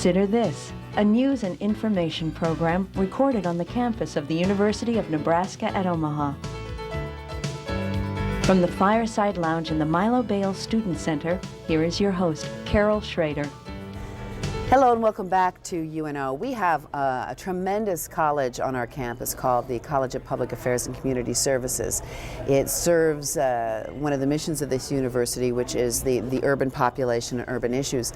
Consider this, a news and information program recorded on the campus of the University of Nebraska at Omaha. From the Fireside Lounge in the Milo Bale Student Center, here is your host, Carol Schrader. Hello and welcome back to UNO. We have a tremendous college on our campus called the College of Public Affairs and Community Services. It serves one of the missions of this university, which is the urban population and urban issues.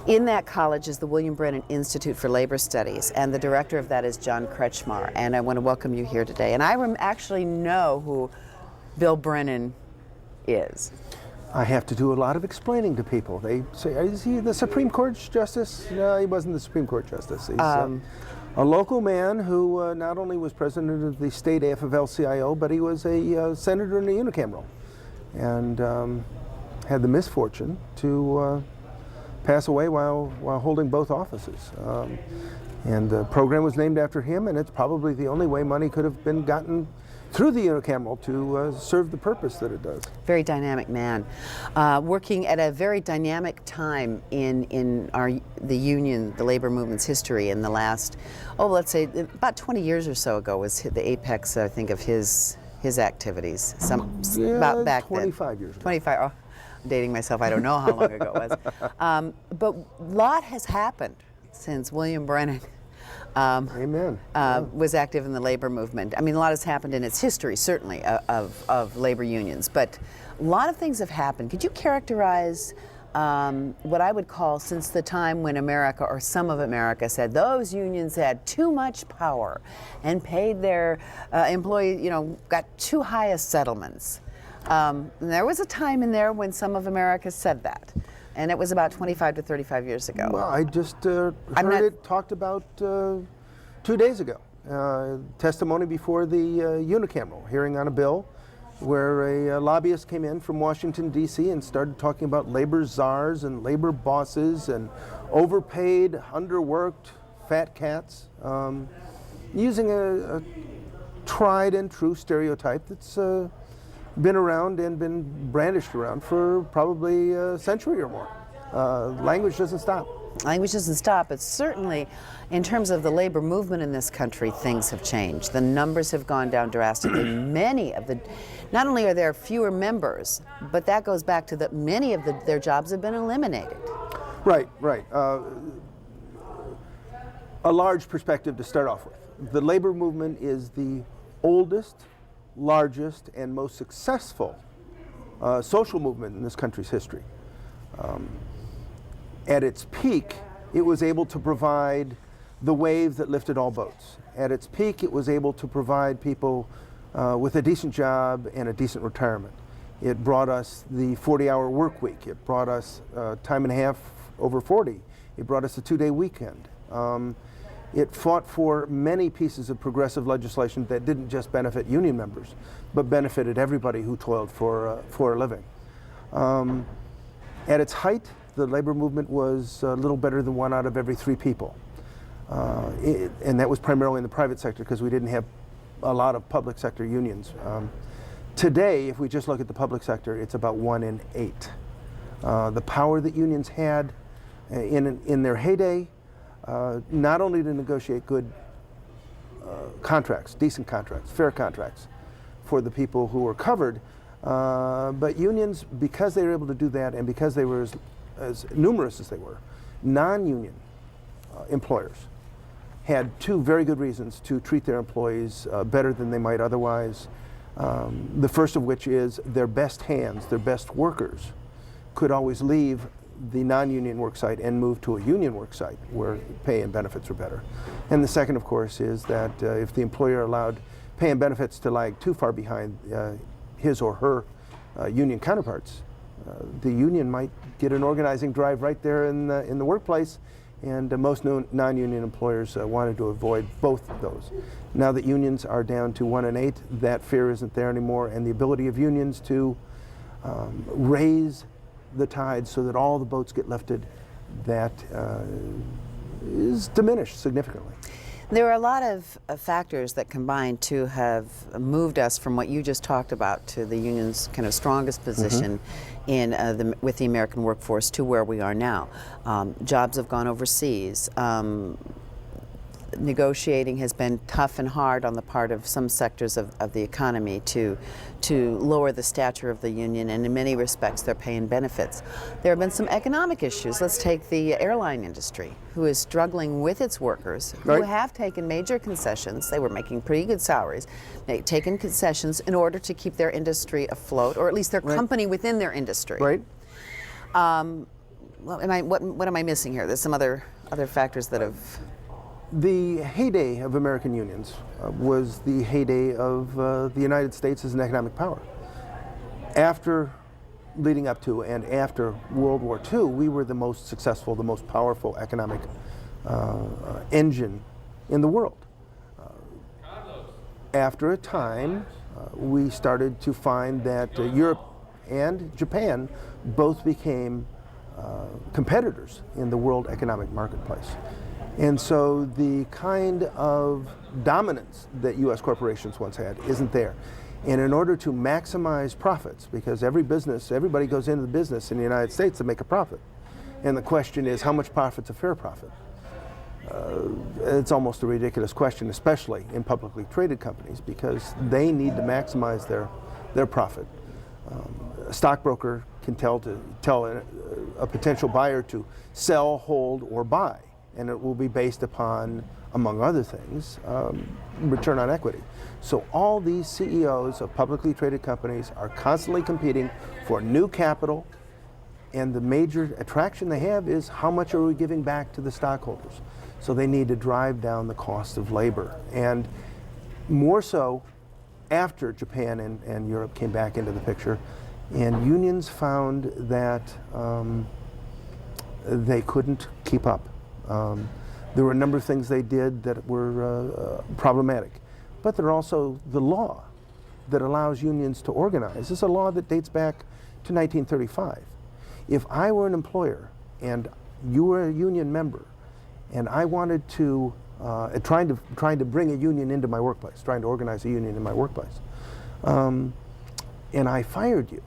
In that college is the William Brennan Institute for Labor Studies, and the director of that is John Kretschmar, and I want to welcome you here today. And I actually know who Bill Brennan is. I have to do a lot of explaining to people. They say, is he the Supreme Court Justice? No, he wasn't the Supreme Court Justice. He's a local man who not only was president of the state AFL-CIO, but he was a senator in the unicameral, and had the misfortune to pass away while holding both offices. And the program was named after him, and it's probably the only way money could have been gotten through the unicameral to serve the purpose that it does. Very dynamic man, working at a very dynamic time in the union, the labor movement's history in the last, let's say about 20 years or so ago was the apex, I think, of his activities. About back 25 then. years ago. 25. Oh, I'm dating myself. I don't know how long ago it was. But a lot has happened since William Brennan Amen. was active in the labor movement. I mean, a lot has happened in its history, certainly, of labor unions, but a lot of things have happened. Could you characterize what I would call, since the time when America, or some of America, said those unions had too much power and paid their employees, got too high as settlements? There was a time in there when some of America said that. And it was about 25 to 35 years ago. Well, I just heard it talked about 2 days ago. Testimony before the unicameral hearing on a bill where a lobbyist came in from Washington, D.C. and started talking about labor czars and labor bosses and overpaid, underworked fat cats, using a tried and true stereotype that's been around and been brandished around for probably a century or more. Language doesn't stop. Language doesn't stop, but certainly in terms of the labor movement in this country, things have changed. The numbers have gone down drastically. Not only are there fewer members, but that goes back to many of their jobs have been eliminated. Right. A large perspective to start off with. The labor movement is the oldest, largest, and most successful social movement in this country's history. At its peak, it was able to provide the wave that lifted all boats. At its peak, it was able to provide people with a decent job and a decent retirement. It brought us the 40-hour work week. It brought us time and a half over 40. It brought us a 2-day weekend. It fought for many pieces of progressive legislation that didn't just benefit union members, but benefited everybody who toiled for a living. At its height, the labor movement was a little better than 1 out of every 3 people. And that was primarily in the private sector because we didn't have a lot of public sector unions. Today, if we just look at the public sector, it's about 1 in 8. The power that unions had in their heyday, not only to negotiate good contracts, decent contracts, fair contracts for the people who were covered, but unions, because they were able to do that and because they were as numerous as they were, non-union employers had 2 very good reasons to treat their employees better than they might otherwise. The first of which is their best hands, their best workers, could always leave the non-union work site and move to a union work site where pay and benefits were better. And the second, of course, is that if the employer allowed pay and benefits to lag too far behind his or her union counterparts, the union might get an organizing drive right there in the workplace, and most non-union employers wanted to avoid both of those. Now that unions are down to 1 in 8, that fear isn't there anymore, and the ability of unions to raise the tide so that all the boats get lifted, that is diminished significantly. There are a lot of factors that combine to have moved us from what you just talked about to the union's kind of strongest position with the American workforce to where we are now. Jobs have gone overseas. Negotiating has been tough and hard on the part of some sectors of the economy to lower the stature of the union, and in many respects they're paying benefits. There have been some economic issues. Let's take the airline industry, who is struggling with its workers, who have taken major concessions. They were making pretty good salaries. They've taken concessions in order to keep their industry afloat, or at least their company within their industry. Right. Well, what am I missing here? There's some other factors that have... The heyday of American unions was the heyday of the United States as an economic power. After, leading up to and after World War II, we were the most successful, the most powerful economic engine in the world. After a time, we started to find that Europe and Japan both became competitors in the world economic marketplace. And so the kind of dominance that U.S. corporations once had isn't there. And in order to maximize profits, because everybody goes into the business in the United States to make a profit. And the question is, how much profit's a fair profit? It's almost a ridiculous question, especially in publicly traded companies, because they need to maximize their profit. A stockbroker can tell a potential buyer to sell, hold, or buy. And it will be based upon, among other things, return on equity. So all these CEOs of publicly traded companies are constantly competing for new capital, and the major attraction they have is how much are we giving back to the stockholders. So they need to drive down the cost of labor, and more so after Japan and Europe came back into the picture, and unions found that they couldn't keep up. There were a number of things they did that were problematic, but there are also the law that allows unions to organize. This is a law that dates back to 1935. If I were an employer and you were a union member, and I wanted to trying to bring a union into my workplace, trying to organize a union in my workplace, and I fired you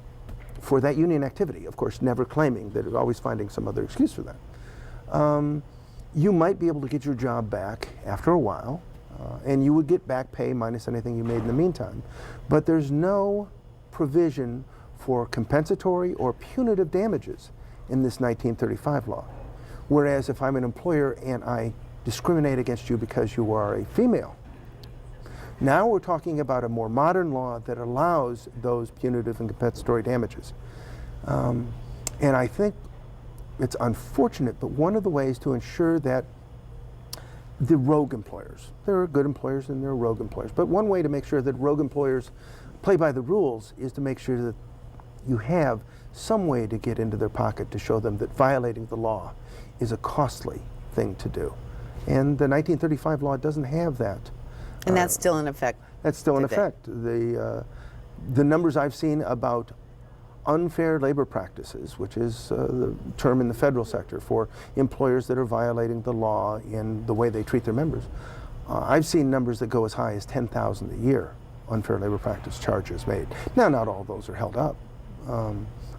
for that union activity, of course, never claiming that, always finding some other excuse for that. You might be able to get your job back after a while, and you would get back pay minus anything you made in the meantime. But there's no provision for compensatory or punitive damages in this 1935 law. Whereas if I'm an employer and I discriminate against you because you are a female, now we're talking about a more modern law that allows those punitive and compensatory damages. And I think it's unfortunate, but one of the ways to ensure that the rogue employers, there are good employers and there are rogue employers, but one way to make sure that rogue employers play by the rules is to make sure that you have some way to get into their pocket to show them that violating the law is a costly thing to do. And the 1935 law doesn't have that. And that's still in effect. That's still in today. effect. The numbers I've seen about unfair labor practices, which is the term in the federal sector for employers that are violating the law in the way they treat their members. I've seen numbers that go as high as 10,000 a year, unfair labor practice charges made. Now, not all those are held up.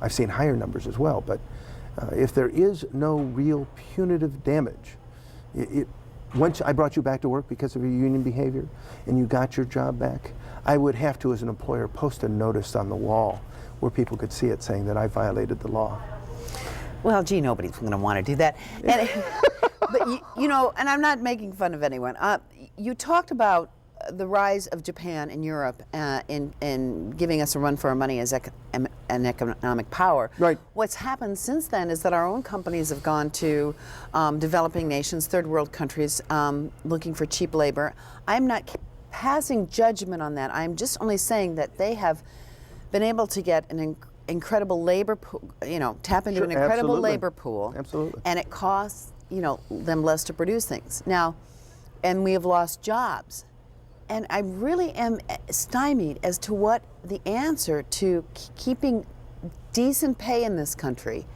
I've seen higher numbers as well, but if there is no real punitive damage, once I brought you back to work because of your union behavior and you got your job back, I would have to, as an employer, post a notice on the wall where people could see it saying that I violated the law. Well, gee, nobody's going to want to do that. And, but you know, and I'm not making fun of anyone. You talked about the rise of Japan and Europe in giving us a run for our money as an economic power. Right. What's happened since then is that our own companies have gone to developing nations, third world countries, looking for cheap labor. I'm not passing judgment on that. I'm just only saying that they have been able to get an incredible labor pool, tap into an incredible labor pool. Absolutely. And it costs, them less to produce things. Now, and we have lost jobs. And I really am stymied as to what the answer to keeping decent pay in this country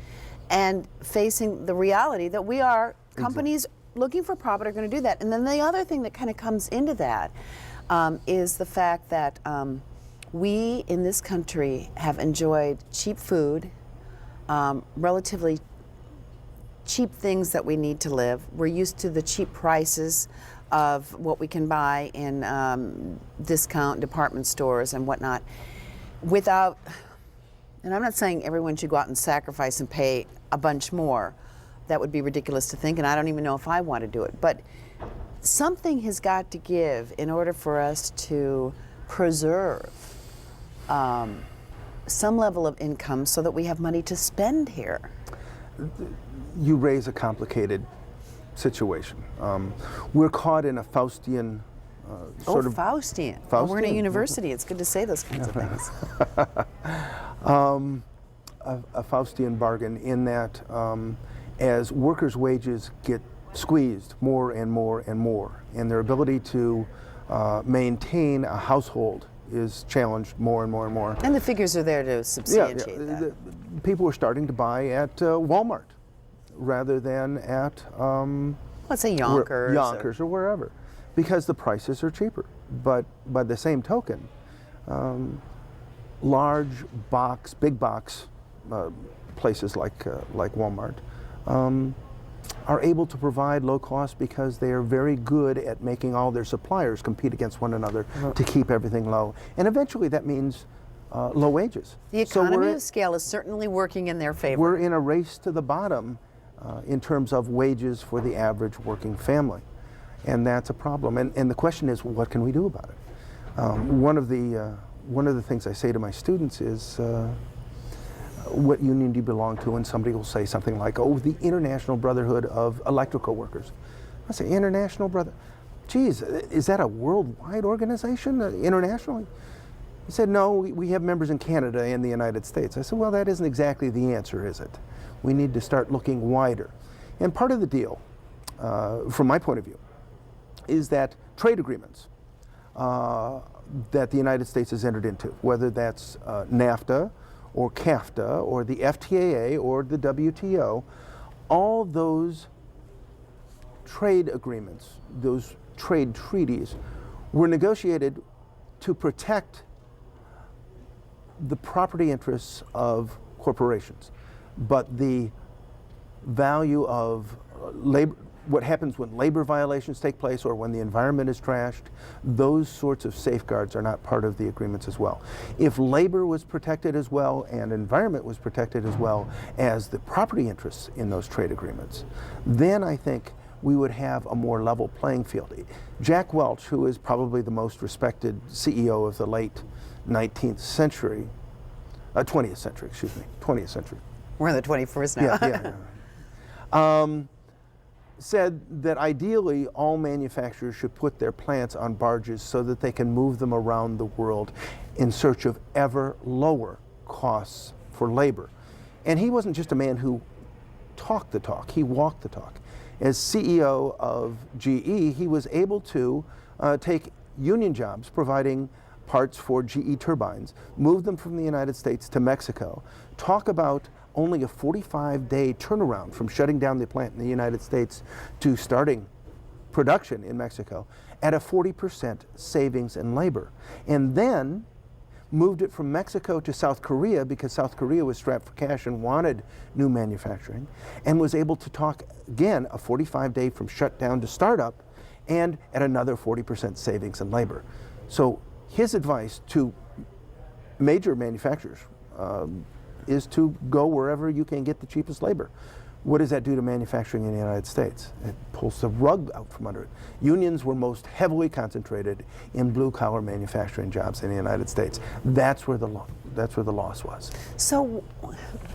and facing the reality that we are, companies looking for profit are going to do that. And then the other thing that kind of comes into that is the fact that we in this country have enjoyed cheap food, relatively cheap things that we need to live. We're used to the cheap prices of what we can buy in discount department stores and whatnot without, and I'm not saying everyone should go out and sacrifice and pay a bunch more. That would be ridiculous to think, and I don't even know if I want to do it. But something has got to give in order for us to preserve some level of income so that we have money to spend here. You raise a complicated situation. We're caught in a Faustian sort of... Faustian. Faustian. Well, we're in a university. It's good to say those kinds of things. a Faustian bargain in that as workers' wages get squeezed more and more and more, and their ability to maintain a household is challenged more and more and more. And the figures are there to substantiate that. People are starting to buy at Walmart rather than at Let's say Yonkers. Yonkers or wherever, because the prices are cheaper. But by the same token, large box, big box places like Walmart are able to provide low cost because they are very good at making all their suppliers compete against one another to keep everything low. And eventually that means low wages. The economy of scale is certainly working in their favor. We're in a race to the bottom in terms of wages for the average working family. And that's a problem. And the question is, what can we do about it? One of the things I say to my students is, what union do you belong to? And somebody will say something like, oh, the International Brotherhood of Electrical Workers. I say, International Brother? Geez, is that a worldwide organization, internationally? He said, no, we have members in Canada and the United States. I said, well, that isn't exactly the answer, is it? We need to start looking wider. And part of the deal, from my point of view, is that trade agreements that the United States has entered into, whether that's NAFTA or CAFTA or the FTAA or the WTO, all those trade agreements, those trade treaties, were negotiated to protect the property interests of corporations. But the value of labor, what happens when labor violations take place or when the environment is trashed, those sorts of safeguards are not part of the agreements as well. If labor was protected as well and environment was protected as well as the property interests in those trade agreements, then I think we would have a more level playing field. Jack Welch, who is probably the most respected CEO of the late 19th century, 20th century, excuse me, 20th century. We're in the 21st now. Yeah. Said that ideally all manufacturers should put their plants on barges so that they can move them around the world in search of ever lower costs for labor. And he wasn't just a man who talked the talk, he walked the talk. As CEO of GE, he was able to take union jobs providing parts for GE turbines, move them from the United States to Mexico, talk about only a 45-day turnaround from shutting down the plant in the United States to starting production in Mexico at a 40% savings in labor. And then moved it from Mexico to South Korea because South Korea was strapped for cash and wanted new manufacturing, and was able to talk again a 45-day from shutdown to startup and at another 40% savings in labor. So his advice to major manufacturers is to go wherever you can get the cheapest labor. What does that do to manufacturing in the United States? It pulls the rug out from under it. Unions were most heavily concentrated in blue-collar manufacturing jobs in the United States. That's where the loss was. So,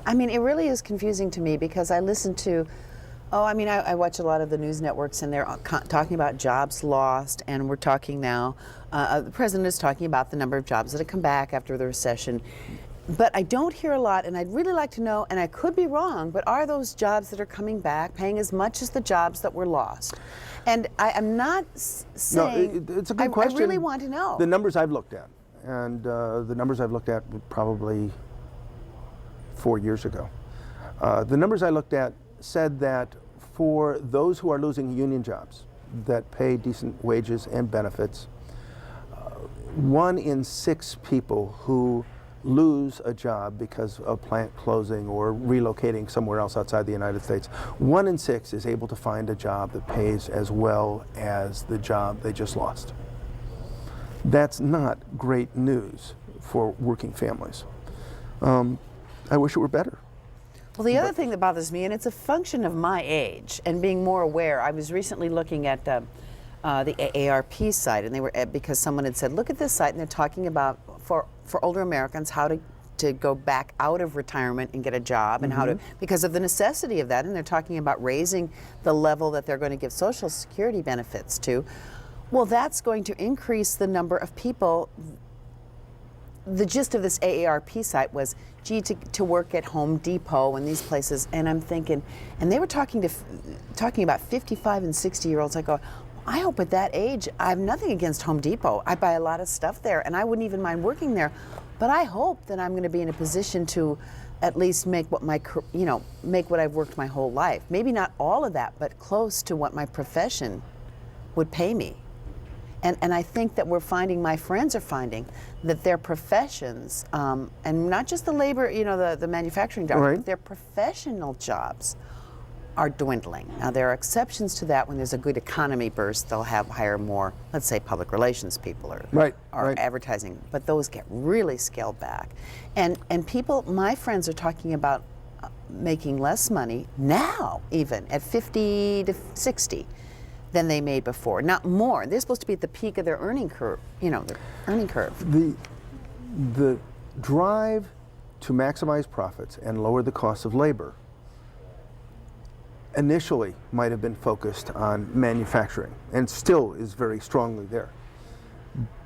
I mean, it really is confusing to me because I listen to, I watch a lot of the news networks and they're talking about jobs lost, and we're talking now, the president is talking about the number of jobs that have come back after the recession. But I don't hear a lot, and I'd really like to know, and I could be wrong, but are those jobs that are coming back paying as much as the jobs that were lost? And I'm not saying, no, it's a good question. I really want to know. The numbers I've looked at, and the numbers I've looked at probably 4 years ago, the numbers I looked at said that for those who are losing union jobs that pay decent wages and benefits, 1 in 6 people who lose a job because of plant closing or relocating somewhere else outside the United States, 1 in 6 is able to find a job that pays as well as the job they just lost. That's not great news for working families. I wish it were better. Well, the other thing that bothers me, and it's a function of my age and being more aware, I was recently looking at the AARP site, and they were because someone had said, look at this site, and they're talking about for older Americans how to go back out of retirement and get a job, and how to, because of the necessity of that, and they're talking about raising the level that they're going to give Social Security benefits to. Well, that's going to increase the number of people. The gist of this AARP site was, gee, to work at Home Depot and these places, and I'm thinking, and they were talking about 55 and 60-year-olds. I go, I hope at that age, I have nothing against Home Depot. I buy a lot of stuff there, and I wouldn't even mind working there. But I hope that I'm going to be in a position to at least make what make what I've worked my whole life. Maybe not all of that, but close to what my profession would pay me. And I think that my friends are finding that their professions, and not just the labor, the manufacturing jobs, right, but their professional jobs are dwindling. Now, there are exceptions to that. When there's a good economy burst, they'll hire more, let's say, public relations people or advertising, but those get really scaled back. And people, my friends are talking about making less money now, even at 50 to 60. Than they made before, not more. They're supposed to be at the peak of their earning curve, their earning curve. The drive to maximize profits and lower the cost of labor initially might have been focused on manufacturing, and still is very strongly there.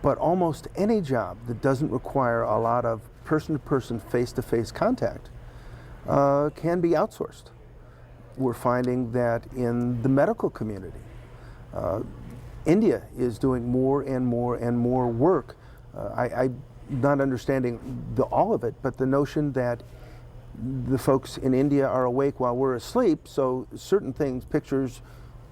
But almost any job that doesn't require a lot of person-to-person, face-to-face contact can be outsourced. We're finding that in the medical community. India is doing more and more and more work. I'm not understanding all of it, but the notion that the folks in India are awake while we're asleep, so certain things, pictures,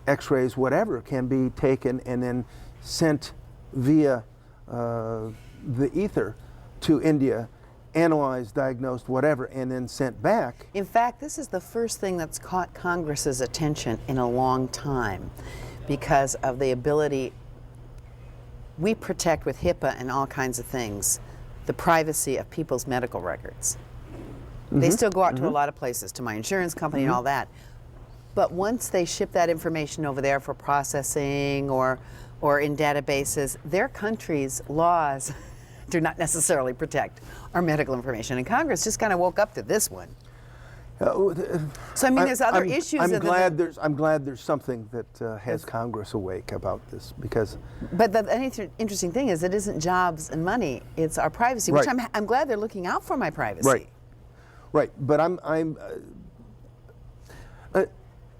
x-rays, whatever, can be taken and then sent via the ether to India, analyzed, diagnosed, whatever, and then sent back. In fact, this is the first thing that's caught Congress's attention in a long time, because of the ability, we protect with HIPAA and all kinds of things, the privacy of people's medical records. They still go out to a lot of places, to my insurance company and all that. But once they ship that information over there for processing or in databases, their country's laws do not necessarily protect our medical information. And Congress just kind of woke up to this one. So I mean, there's other issues. I'm glad there's something that has Congress awake about this, because. But the interesting thing is, it isn't jobs and money; it's our privacy. Which I'm glad they're looking out for my privacy. Right. But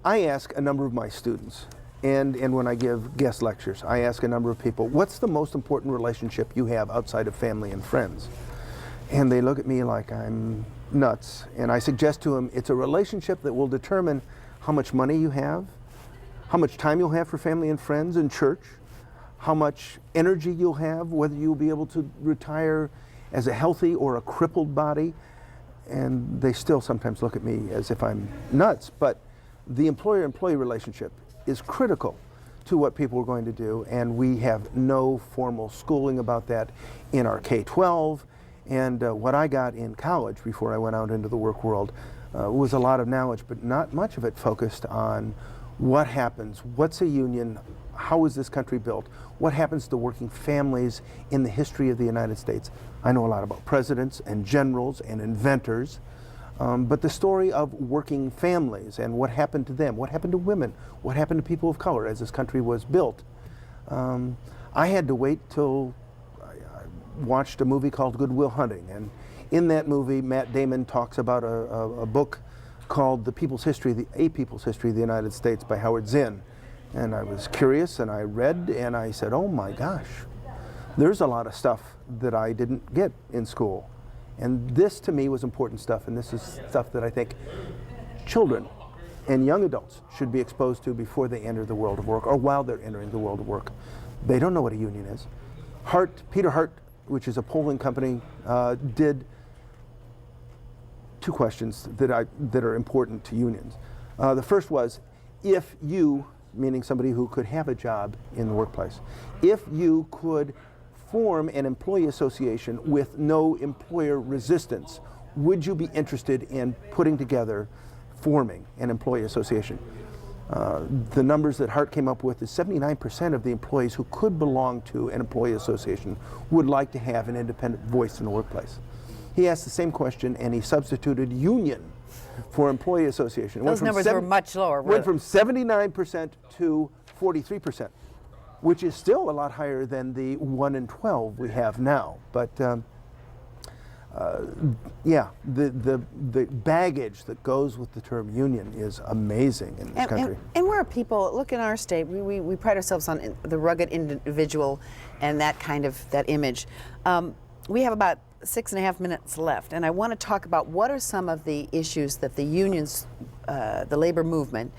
I ask a number of my students, and when I give guest lectures, I ask a number of people, what's the most important relationship you have outside of family and friends? And they look at me like I'm nuts, and I suggest to them it's a relationship that will determine how much money you have, how much time you'll have for family and friends and church, how much energy you'll have, whether you'll be able to retire as a healthy or a crippled body. And they still sometimes look at me as if I'm nuts, but the employer-employee relationship is critical to what people are going to do, and we have no formal schooling about that in our K-12. And what I got in college before I went out into the work world was a lot of knowledge, but not much of it focused on what happens, what's a union, how is this country built, what happens to working families in the history of the United States. I know a lot about presidents and generals and inventors, but the story of working families and what happened to them, what happened to women, what happened to people of color as this country was built. I had to wait till watched a movie called Good Will Hunting, and in that movie Matt Damon talks about a book called A People's History of the United States by Howard Zinn. And I was curious, and I read, and I said, oh my gosh, there's a lot of stuff that I didn't get in school. And this to me was important stuff, and this is stuff that I think children and young adults should be exposed to before they enter the world of work or while they're entering the world of work. They don't know what a union is. Peter Hart, which is a polling company, did two questions that are important to unions. The first was, if you, meaning somebody who could have a job in the workplace, if you could form an employee association with no employer resistance, would you be interested in putting together, forming an employee association? The numbers that Hart came up with is 79% of the employees who could belong to an employee association would like to have an independent voice in the workplace. He asked the same question and he substituted union for employee association. Those numbers were much lower. Went from 79% to 43%, which is still a lot higher than the 1 in 12 we have now. But yeah, the baggage that goes with the term union is amazing in this country. And we're people, look, in our state, we pride ourselves on the rugged individual and that kind of, that image. We have about 6.5 minutes left, and I want to talk about what are some of the issues that the unions, the labor movement,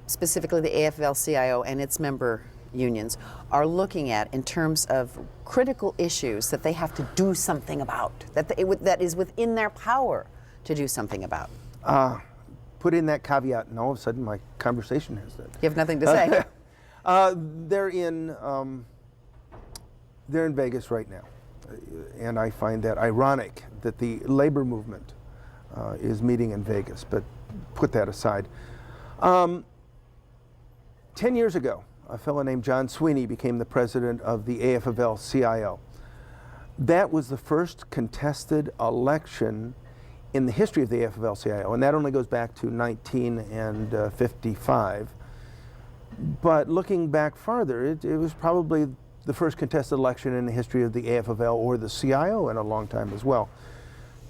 specifically the AFL-CIO and its member unions, are looking at in terms of critical issues that they have to do something about, that is within their power to do something about. Put in that caveat, and all of a sudden my conversation has that. You have nothing to say. They're in Vegas right now. And I find that ironic that the labor movement is meeting in Vegas, but put that aside. 10 years ago, a fellow named John Sweeney became the president of the AFL-CIO. That was the first contested election in the history of the AFL-CIO, and that only goes back to 1955. But looking back farther, it was probably the first contested election in the history of the AFL or the CIO in a long time as well.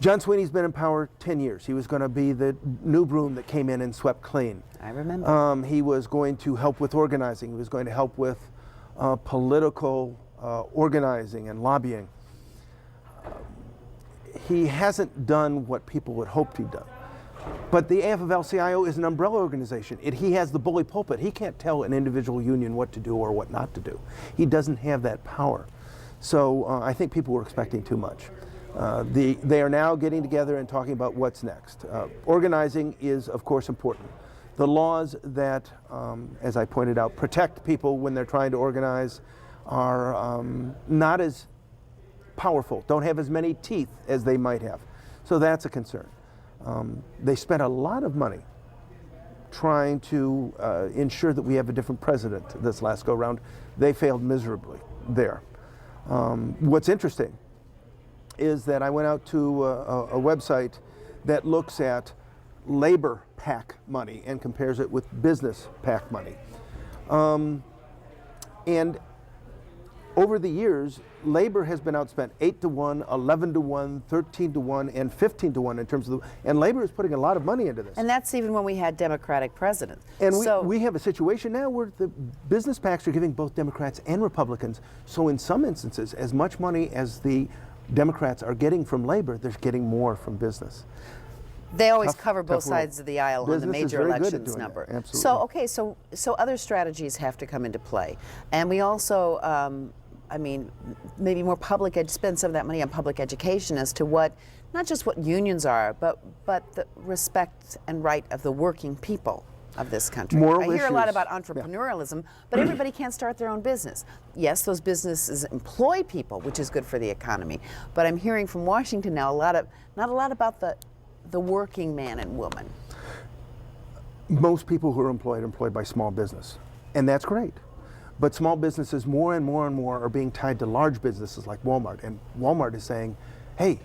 John Sweeney's been in power 10 years. He was going to be the new broom that came in and swept clean. I remember. He was going to help with organizing. He was going to help with political organizing and lobbying. He hasn't done what people would hoped he'd done. But the AFL-CIO is an umbrella organization. He has the bully pulpit. He can't tell an individual union what to do or what not to do. He doesn't have that power. So I think people were expecting too much. They are now getting together and talking about what's next. Organizing is, of course, important. The laws that, as I pointed out, protect people when they're trying to organize are not as powerful, don't have as many teeth as they might have. So that's a concern. They spent a lot of money trying to ensure that we have a different president this last go round. They failed miserably there. What's interesting is that I went out to a website that looks at labor PAC money and compares it with business PAC money. And over the years, labor has been outspent 8-1, 11-1, 13-1, and 15-1 in terms of and labor is putting a lot of money into this. And that's even when we had Democratic presidents. And we have a situation now where the business PACs are giving both Democrats and Republicans. So in some instances, as much money as the Democrats are getting from labor, they're getting more from business. They always cover both sides of the aisle on the major elections number. Absolutely. So, okay, so other strategies have to come into play. And we also, I mean, maybe more spend some of that money on public education as to what, not just what unions are, but the respect and right of the working people of this country. Moral I hear a lot issues. about entrepreneurialism, but everybody can't start their own business. Yes, those businesses employ people, which is good for the economy. But I'm hearing from Washington now not a lot about the working man and woman. Most people who are employed by small business, and that's great. But small businesses more and more and more are being tied to large businesses like Walmart, and Walmart is saying, hey,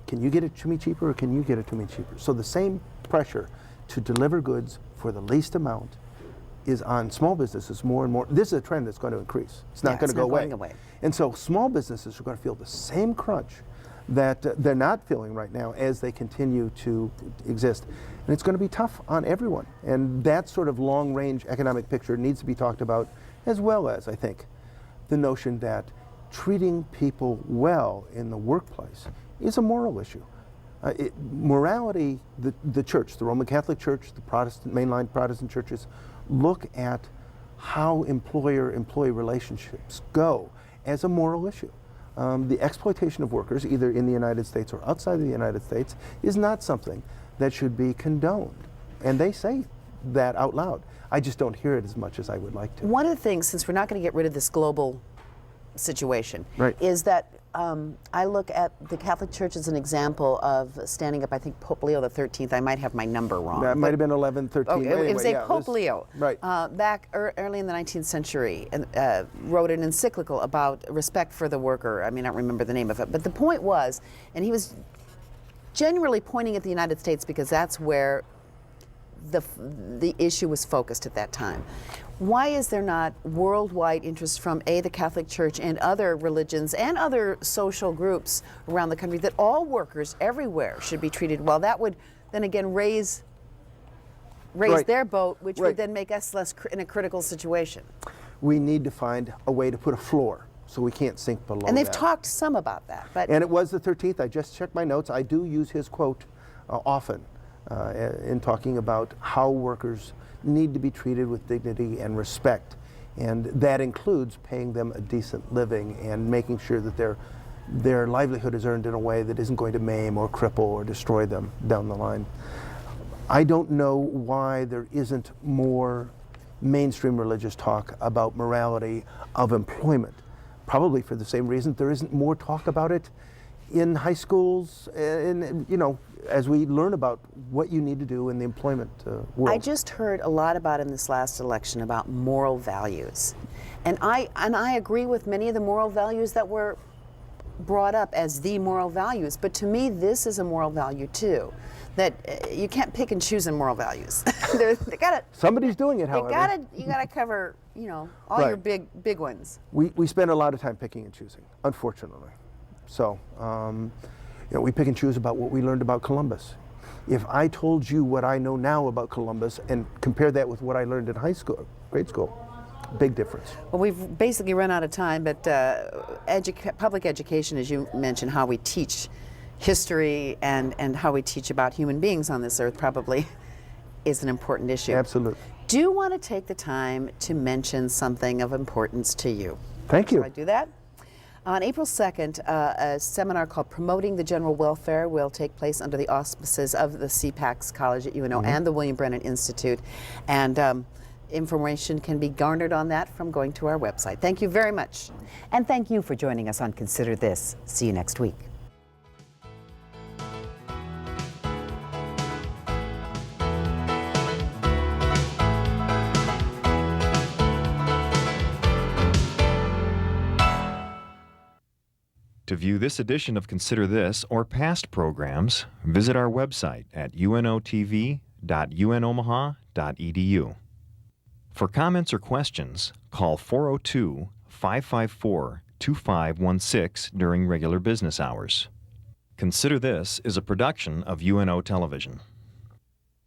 can you get it to me cheaper or can you get it to me cheaper? So the same pressure to deliver goods for the least amount is on small businesses more and more. This is a trend that's going to increase. It's not going to go away. And so small businesses are going to feel the same crunch that they're not feeling right now as they continue to exist. And it's going to be tough on everyone. And that sort of long-range economic picture needs to be talked about, as well as, I think, the notion that treating people well in the workplace is a moral issue. Morality, the church, the Roman Catholic Church, the Protestant, mainline Protestant churches, look at how employer-employee relationships go as a moral issue. The exploitation of workers, either in the United States or outside of the United States, is not something that should be condoned. And they say that out loud. I just don't hear it as much as I would like to. One of the things, since we're not going to get rid of this global situation, Right. is that I look at the Catholic Church as an example of standing up. I think Pope Leo XIII, I might have my number wrong. That might have been 11, 13. Okay, anyway, it was a yeah, Pope Leo, right. back early in the 19th century, wrote an encyclical about respect for the worker. I mean, I don't remember the name of it, but the point was, and he was generally pointing at the United States because that's where the issue was focused at that time. Why is there not worldwide interest from the Catholic Church and other religions and other social groups around the country that all workers everywhere should be treated well? That would then again raise Right. their boat, which Right. would then make us less in a critical situation. We need to find a way to put a floor so we can't sink below And they've that. talked some about that, but And it was the 13th. I just checked my notes. I do use his quote often in talking about how workers need to be treated with dignity and respect. And that includes paying them a decent living and making sure that their livelihood is earned in a way that isn't going to maim or cripple or destroy them down the line. I don't know why there isn't more mainstream religious talk about morality of employment. Probably for the same reason there isn't more talk about it in high schools, as we learn about what you need to do in the employment world. I just heard a lot about in this last election about moral values. And I agree with many of the moral values that were brought up as the moral values, but to me this is a moral value too. That you can't pick and choose in moral values. they gotta Somebody's doing it, however. you gotta cover, all your Right. big ones. We spend a lot of time picking and choosing, unfortunately. So, we pick and choose about what we learned about Columbus. If I told you what I know now about Columbus and compare that with what I learned in grade school, big difference. Well, we've basically run out of time, but public education, as you mentioned, how we teach history and how we teach about human beings on this earth probably is an important issue. Absolutely. Do you want to take the time to mention something of importance to you? Thank you. Shall I do that? On April 2nd, a seminar called Promoting the General Welfare will take place under the auspices of the CPACS College at UNO and the William Brennan Institute. And information can be garnered on that from going to our website. Thank you very much. And thank you for joining us on Consider This. See you next week. To view this edition of Consider This or past programs, visit our website at unotv.unomaha.edu. For comments or questions, call 402-554-2516 during regular business hours. Consider This is a production of UNO Television.